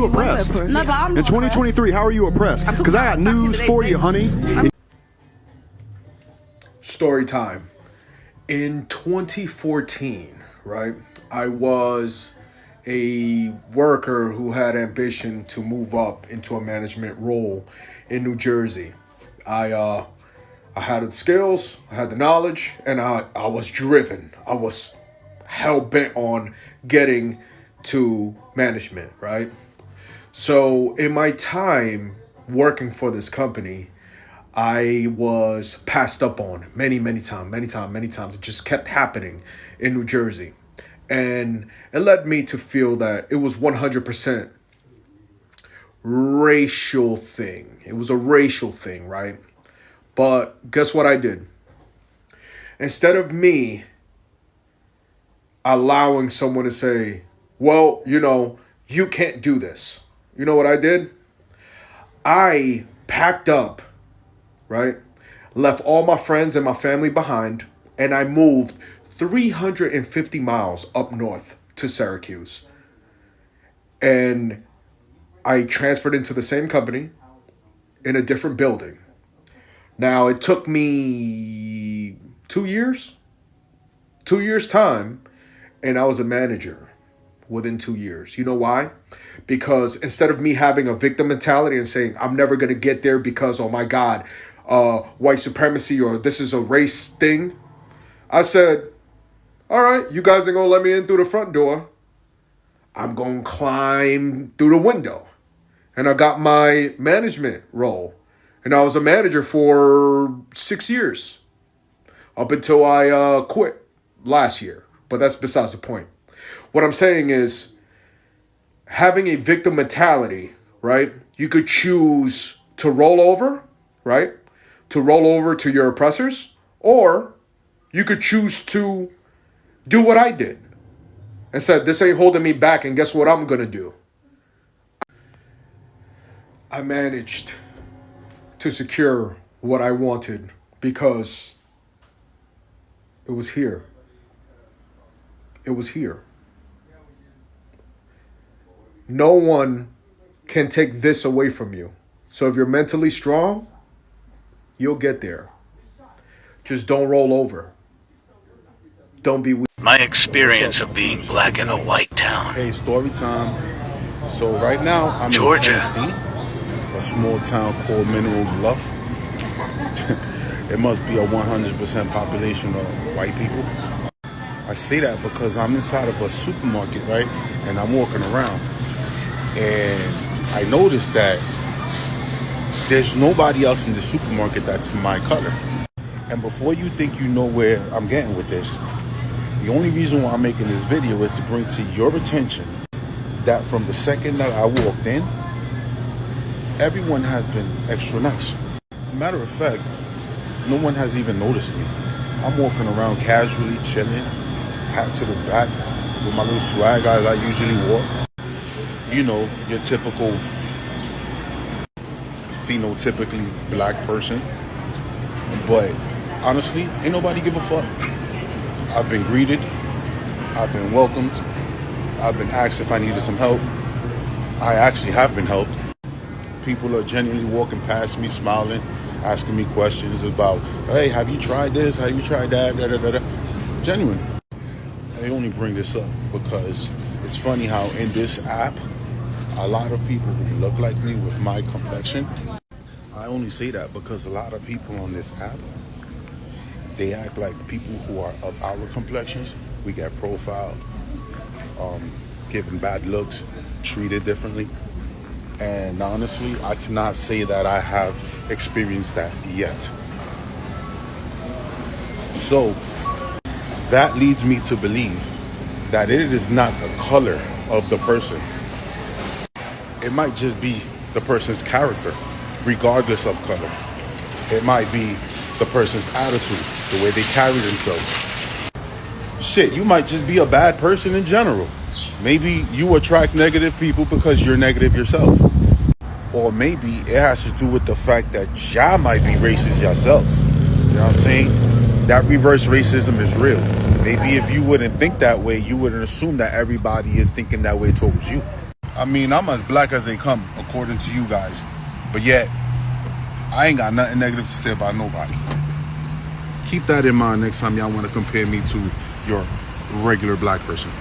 you oppressed? No, but I'm In 2023, how are you oppressed? Because I got news for you, honey. Story time. In 2014, right, I was a worker who had ambition to move up into a management role in New Jersey. I had the skills, I had the knowledge, and I was driven. I was hell-bent on getting to management, right? So in my time working for this company, I was passed up on many times. It just kept happening in New Jersey. And it led me to feel that it was 100% racial thing. It was a racial thing, right? But guess what I did? Instead of me allowing someone to say, well, you can't do this. You know what I did? I packed up, right? Left all my friends and my family behind, and I moved 350 miles up north to Syracuse. And I transferred into the same company in a different building. Now, it took me 2 years time, and I was a manager within 2 years. You know why? Because instead of me having a victim mentality and saying, I'm never going to get there because, oh my God, white supremacy or this is a race thing, I said, all right, you guys ain't going to let me in through the front door. I'm going to climb through the window. And I got my management role. And I was a manager for 6 years up until I quit last year. But that's besides the point. What I'm saying is having a victim mentality, right? You could choose to roll over, right? To roll over to your oppressors, or you could choose to do what I did and said, this ain't holding me back, and guess what I'm going to do? I managed to secure what I wanted because it was here. It was here. No one can take this away from you. So if you're mentally strong, you'll get there. Just don't roll over. Don't be weak. My experience of being black in a white town. Hey, story time. So right now I'm Georgia. in Tennessee, a small town called Mineral Bluff. It must be a 100% population of white people. I say that because I'm inside of a supermarket, right? And I'm walking around. And I noticed that there's nobody else in the supermarket that's my color. And before you think you know where I'm getting with this, the only reason why I'm making this video is to bring to your attention that from the second that I walked in, everyone has been extra nice. Matter of fact, no one has even noticed me. I'm walking around casually, chilling, hat to the back, with my little swag as I usually walk. You know, your typical phenotypically black person. But honestly, ain't nobody give a fuck. I've been greeted. I've been welcomed. I've been asked if I needed some help. I actually have been helped. People are genuinely walking past me, smiling, asking me questions about, hey, have you tried this? Have you tried that? Da, da, da, da. Genuine. I only bring this up because it's funny how in this app, a lot of people who look like me with my complexion, I only say that because a lot of people on this app, they act like people who are of our complexions. We get profiled, given bad looks, treated differently. And honestly, I cannot say that I have experienced that yet. So that leads me to believe that it is not the color of the person. It might just be the person's character, regardless of color. It might be the person's attitude, the way they carry themselves. Shit, you might just be a bad person in general. Maybe you attract negative people because you're negative yourself. Or maybe it has to do with the fact that y'all might be racist yourselves. You know what I'm saying? That reverse racism is real. Maybe if you wouldn't think that way, you wouldn't assume that everybody is thinking that way towards you. I mean, I'm as black as they come, according to you guys. But yet, I ain't got nothing negative to say about nobody. Keep that in mind next time y'all want to compare me to your regular black person.